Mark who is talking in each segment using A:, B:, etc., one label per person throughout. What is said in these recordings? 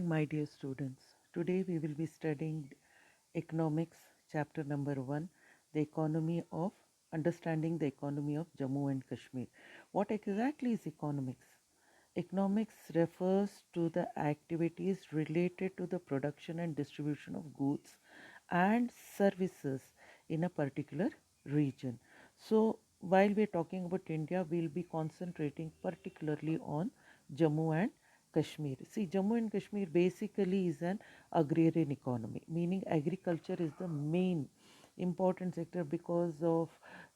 A: my dear students. Today we will be studying economics, chapter number 1, the economy of understanding the economy of Jammu and Kashmir. What exactly is economics? Economics refers to the activities related to the production and distribution of goods and services in a particular region. So, while we are talking about India, we will be concentrating particularly on Jammu and Kashmir. See, Jammu and Kashmir basically is an agrarian economy, meaning agriculture is the main important sector because of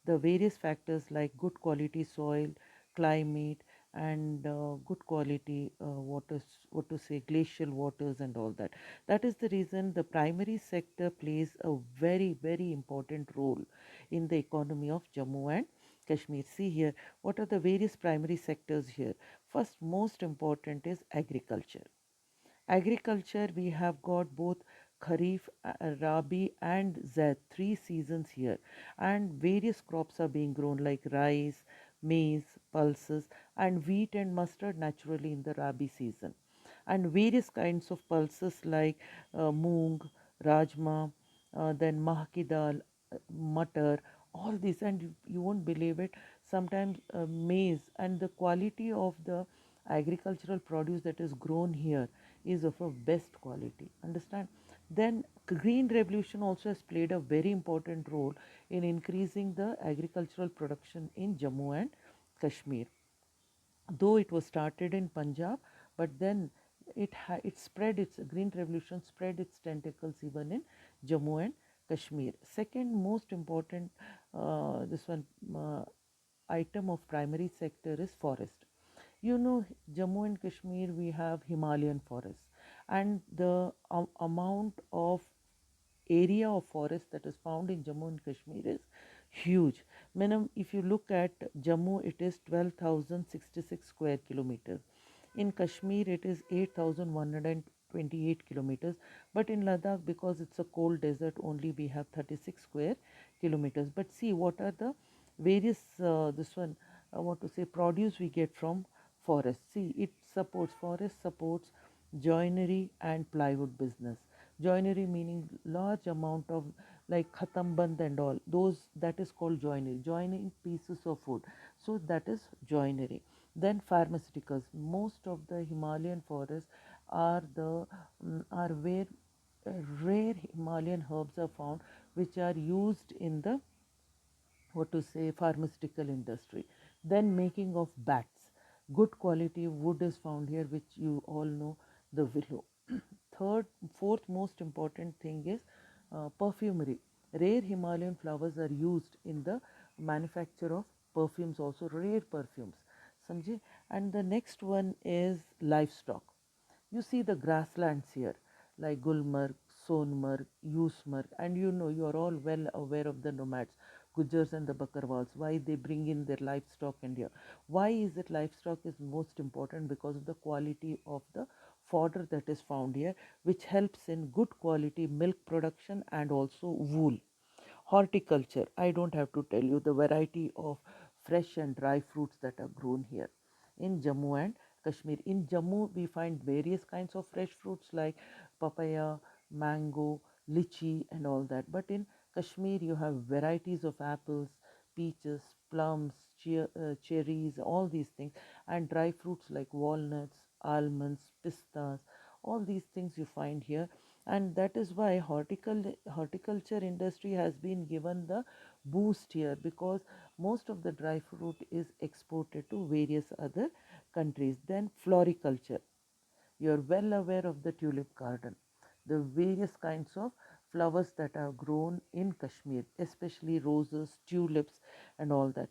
A: the various factors like good quality soil, climate, and good quality waters, what to say, glacial waters, and all that. That is the reason the primary sector plays a very, very important role in the economy of Jammu and Kashmir. See here, what are the various primary sectors here? First, most important is agriculture. Agriculture, we have got both Kharif, Rabi, and Zaid, three seasons here, and various crops are being grown like rice, maize, pulses, and wheat and mustard naturally in the Rabi season, and various kinds of pulses like moong, rajma, then mahki dal, mutter, all these, and you won't believe it. Sometimes maize and the quality of the agricultural produce that is grown here is of a best quality. Understand? Then green revolution also has played a very important role in increasing the agricultural production in Jammu and Kashmir. Though it was started in Punjab, but then it spread its green revolution spread its tentacles even in Jammu and Kashmir. Second most important this one item of primary sector is forest. You know, Jammu and Kashmir, we have Himalayan forests, and the amount of area of forest that is found in Jammu and Kashmir is huge. If you look at Jammu, it is 12,066 square kilometers. In Kashmir, it is 8,128 kilometers. But in Ladakh, because it's a cold desert, only we have 36 square kilometers. But see, what are the various, this one, what to say, produce we get from forest. See, forest supports joinery and plywood business. Joinery meaning large amount of like khatamband and all, those that is called joinery, joining pieces of wood. So that is joinery. Then pharmaceuticals. Most of the Himalayan forests are where rare Himalayan herbs are found, which are used in the what to say pharmaceutical industry. Then making of bats. Good quality wood is found here, which you all know, the willow. Fourth most important thing is perfumery. Rare Himalayan flowers are used in the manufacture of perfumes, also rare perfumes. Samjhe? And the next one is livestock. You see the grasslands here like Gulmarg, Sonmarg, Yusmarg, and you are all well aware of the nomads, Gujars and the Bakarwals, why they bring in their livestock in here. Why is it livestock is most important? Because of the quality of the fodder that is found here, which helps in good quality milk production and also wool. Horticulture, I don't have to tell you the variety of fresh and dry fruits that are grown here in Jammu and Kashmir. In Jammu, we find various kinds of fresh fruits like papaya, mango, lychee, and all that. But in Kashmir, you have varieties of apples, peaches, plums, cherries, all these things, and dry fruits like walnuts, almonds, pistas. All these things you find here, and that is why horticulture industry has been given the boost here, because most of the dry fruit is exported to various other countries. Then floriculture, you are well aware of the tulip garden, the various kinds of flowers that are grown in Kashmir, especially roses, tulips, and all that.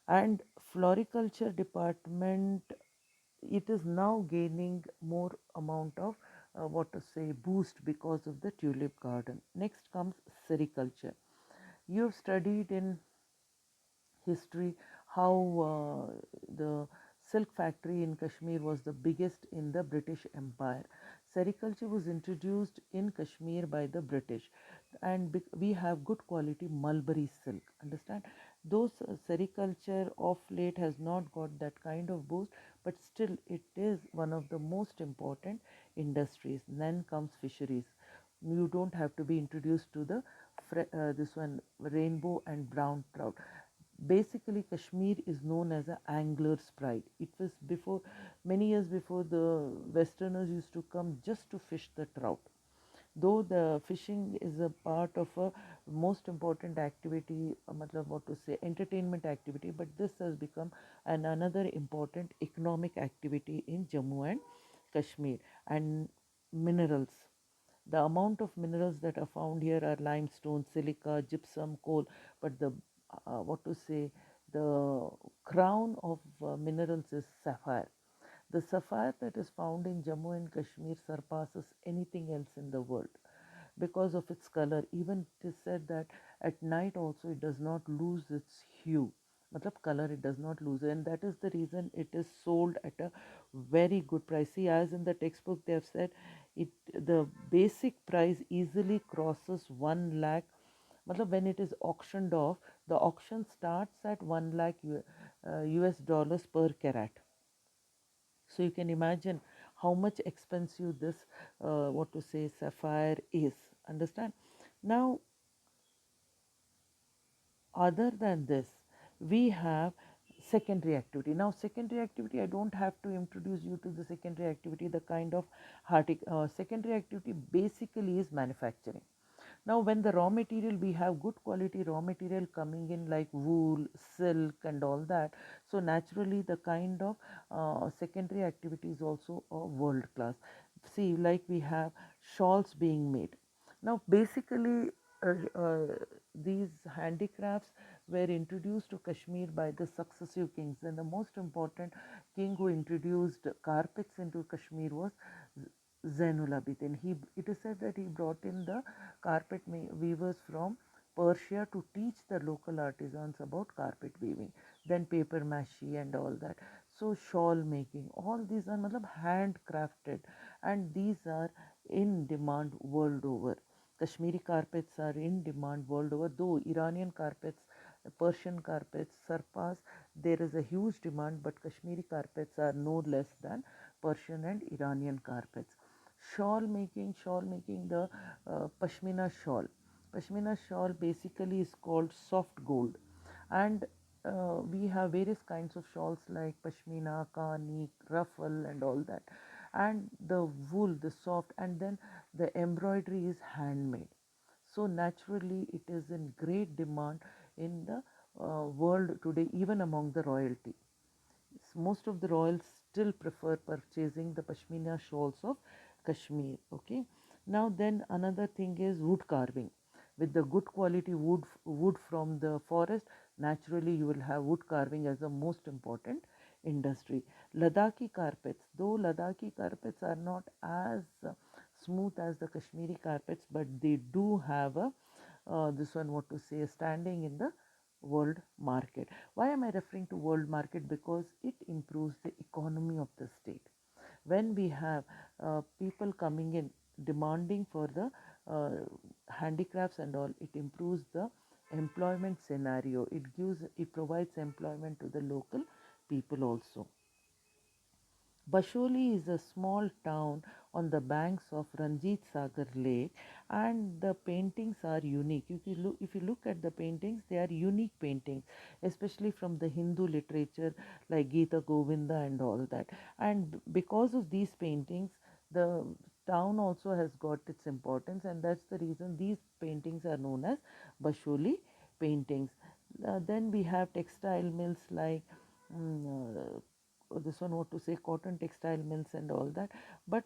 A: And floriculture department, it is now gaining more amount of what to say boost because of the tulip garden. Next comes sericulture. You have studied in history how the silk factory in Kashmir was the biggest in the British Empire. Sericulture was introduced in Kashmir by the British, and we have good quality mulberry silk. Understand? Those sericulture of late has not got that kind of boost, but still it is one of the most important industries. Then comes fisheries. You don't have to be introduced to the this one, rainbow and brown trout. Basically, Kashmir is known as a angler's pride. It was before, many years before, the westerners used to come just to fish the trout. Though the fishing is a part of a most important activity, matlab what to say, entertainment activity, but this has become another important economic activity in Jammu and Kashmir. And minerals, the amount of minerals that are found here are limestone, silica, gypsum, coal, but the what to say, the crown of minerals is sapphire. The sapphire that is found in Jammu and Kashmir surpasses anything else in the world because of its color. Even it is said that at night also it does not lose its hue. Matlab color it does not lose, and that is the reason it is sold at a very good price. See, as in the textbook they have said, it the basic price easily crosses 1 lakh. Matlab when it is auctioned off, the auction starts at 1 lakh US dollars per carat. So you can imagine how much expensive this, what to say, sapphire is. Understand? Now, other than this, we have secondary activity. Now, secondary activity, I don't have to introduce you to the secondary activity. The kind of secondary activity basically is manufacturing. Now, when the raw material, we have good quality raw material coming in like wool, silk and all that. So naturally the kind of secondary activity is also a world class. See, like we have shawls being made. Now basically these handicrafts were introduced to Kashmir by the successive kings, and the most important king who introduced carpets into Kashmir was Zainul Abidin. It is said that he brought in the carpet weavers from Persia to teach the local artisans about carpet weaving, then paper mache and all that. So shawl making, all these are matlab handcrafted, and these are in demand world over. Kashmiri carpets are in demand world over, though Iranian carpets, Persian carpets surpass. There is a huge demand, but Kashmiri carpets are no less than Persian and Iranian carpets. Shawl making, the Pashmina shawl. Pashmina shawl basically is called soft gold, and we have various kinds of shawls like Pashmina, Kani, ruffle, and all that. And the wool, the soft, and then the embroidery is handmade. So naturally, it is in great demand in the world today, even among the royalty. Most of the royals still prefer purchasing the Pashmina shawls of Kashmir. Okay. Now then another thing is wood carving. With the good quality wood from the forest, naturally you will have wood carving as the most important industry. Ladakhi carpets, though Ladakhi carpets are not as smooth as the Kashmiri carpets, but they do have a this one, what to say, standing in the world market. Why am I referring to world market? Because it improves the economy of the state. When we have people coming in demanding for the handicrafts and all, it improves the employment scenario. It provides employment to the local people also. Basholi is a small town on the banks of Ranjit Sagar Lake, and the paintings are unique. If you look at the paintings, they are unique paintings, especially from the Hindu literature like Gita Govinda and all that. And because of these paintings, the town also has got its importance, and that's the reason these paintings are known as Basholi paintings. Then we have textile mills like this one, what to say, cotton textile mills and all that. But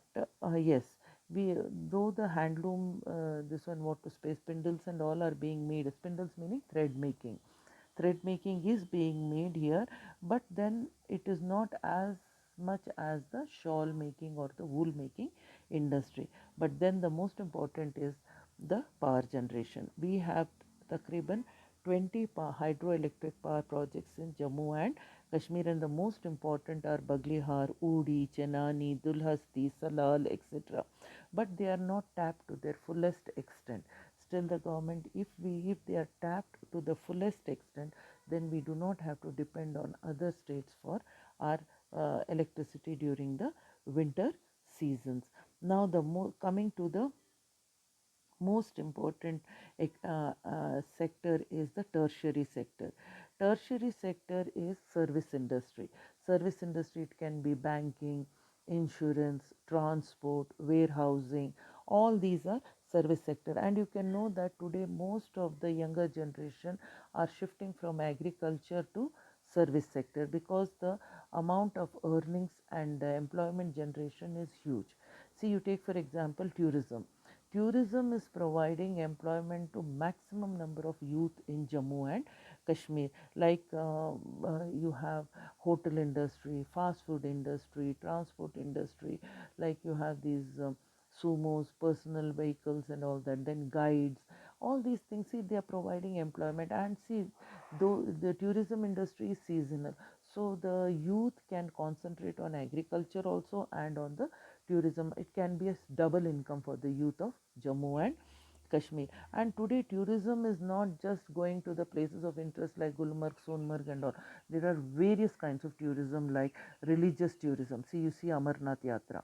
A: yes, we though the handloom, this one, what to say, spindles and all are being made. Spindles meaning thread making. Thread making is being made here, but then it is not as much as the shawl making or the wool making industry. But then the most important is the power generation. We have takriban 20 hydroelectric power projects in Jammu and Kashmir, and the most important are Baglihar, Udi, Chenani, Dulhasti, Salal, etc. But they are not tapped to their fullest extent. Still, the government, if they are tapped to the fullest extent, then we do not have to depend on other states for our electricity during the winter seasons. Now the coming to the most important sector is the tertiary sector. Tertiary sector is service industry. Service industry, it can be banking, insurance, transport, warehousing. All these are service sector, and you can know that today most of the younger generation are shifting from agriculture to service sector because the amount of earnings and employment generation is huge. See, you take for example tourism. Tourism is providing employment to maximum number of youth in Jammu and Kashmir. Like you have hotel industry, fast food industry, transport industry. Like you have these sumos, personal vehicles, and all that. Then guides. All these things. See, they are providing employment. And see, though the tourism industry is seasonal, so the youth can concentrate on agriculture also and on the tourism. It can be a double income for the youth of Jammu and Kashmir. And today tourism is not just going to the places of interest like Gulmarg, Sonmarg and all. There are various kinds of tourism like religious tourism. See, you see Amarnath Yatra.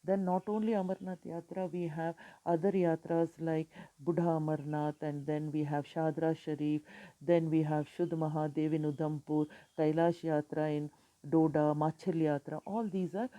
A: Then not only Amarnath Yatra, we have other yatras like Buddha Amarnath, and then we have Shadra Sharif, then we have Shuddh Mahadev in Udhampur, Kailash Yatra in Doda, Machil Yatra. All these are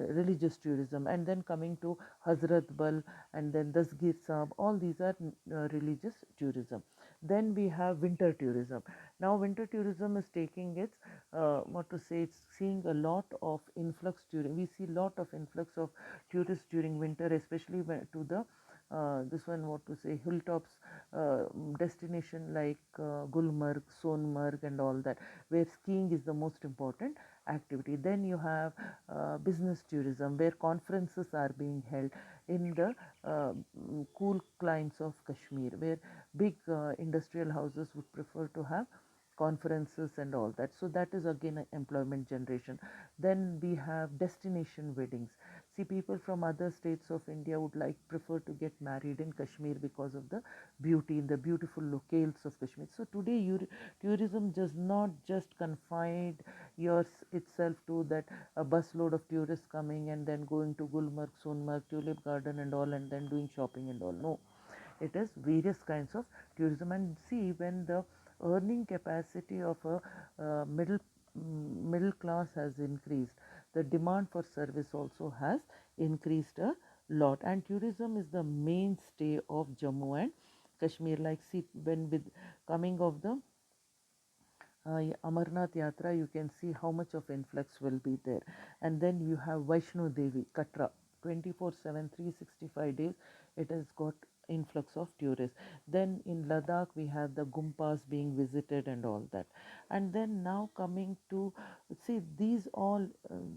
A: religious tourism. And then coming to Hazrat Bal and then Dasgir Sahib, all these are religious tourism. Then we have winter tourism. Now winter tourism is taking its what to say, it's seeing a lot of influx during, we see lot of influx of tourists during winter, especially to the this one, what to say, hilltops destination like Gulmarg, Sonmarg and all that, where skiing is the most important activity. Then you have business tourism, where conferences are being held in the cool climes of Kashmir, where big industrial houses would prefer to have conferences and all that. So that is again an employment generation. Then we have destination weddings. See, people from other states of India would like prefer to get married in Kashmir because of the beauty, the beautiful locales of Kashmir. So today tourism does not just confine itself to that a busload of tourists coming and then going to Gulmarg, Sonmarg, Tulip Garden and all, and then doing shopping and all. No, it is various kinds of tourism. And see, when the earning capacity of a middle class has increased, the demand for service also has increased a lot, and tourism is the mainstay of Jammu and Kashmir. Like, see, when with coming of the Amarnath Yatra, you can see how much of influx will be there. And then you have Vaishno Devi, Katra, 24/7, 365 days, it has got influx of tourists. Then in Ladakh, we have the Gumpas being visited and all that. And then now coming to, see, these all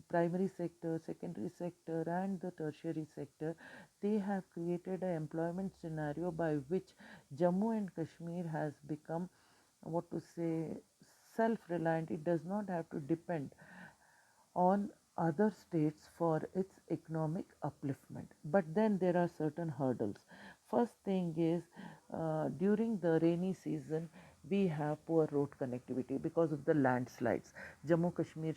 A: primary sector, secondary sector, and the tertiary sector, they have created an employment scenario by which Jammu and Kashmir has become, what to say, self-reliant. It does not have to depend on other states for its economic upliftment. But then there are certain hurdles. First thing is, during the rainy season, we have poor road connectivity because of the landslides. Jammu Kashmir,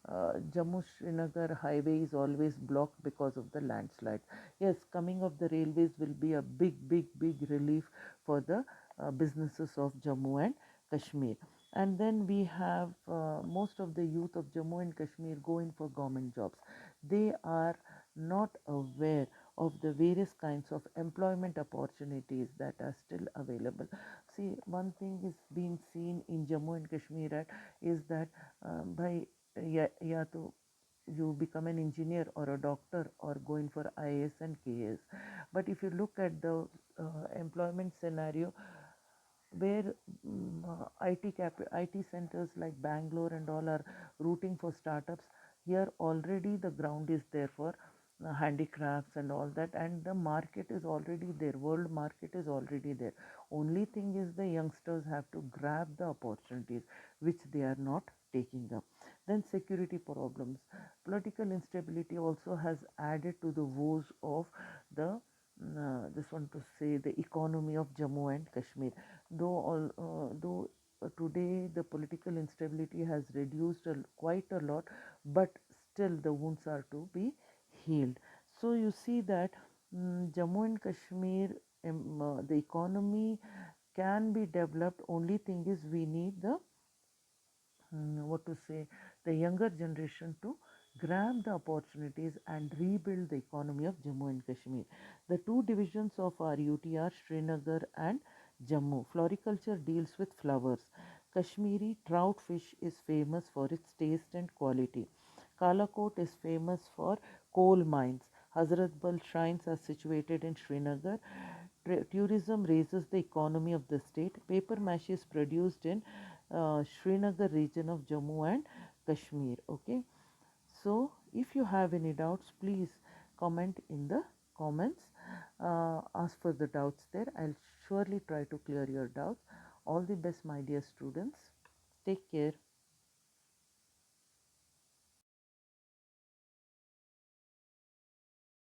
A: Jammu Srinagar highway is always blocked because of the landslides. Yes, coming of the railways will be a big relief for the businesses of Jammu and Kashmir. And then we have most of the youth of Jammu and Kashmir go in for government jobs. They are not aware of the various kinds of employment opportunities that are still available. See, one thing is being seen in Jammu and Kashmir is that by ya to you become an engineer or a doctor or going for IAS and KS. But if you look at the employment scenario, where IT centers like Bangalore and all are rooting for startups. Here already the ground is there for handicrafts and all that, and the market is already there. World market is already there. Only thing is the youngsters have to grab the opportunities which they are not taking up. Then security problems, political instability also has added to the woes of the this one to say the economy of Jammu and Kashmir. Though today the political instability has reduced quite a lot, but still the wounds are to be healed. So you see that Jammu and Kashmir, the economy can be developed. Only thing is we need the what to say, the younger generation to grab the opportunities and rebuild the economy of Jammu and Kashmir. The two divisions of our UT are Srinagar and Jammu. Floriculture deals with flowers. Kashmiri trout fish is famous for its taste and quality. Kalakot is famous for coal mines. Hazrat Bal shrines are situated in Srinagar. Tourism raises the economy of the state. Paper mache is produced in Srinagar region of Jammu and Kashmir. Okay, so if you have any doubts, please comment in the comments. Ask for the doubts there. I'll surely try to clear your doubts. All the best, my dear students. Take care.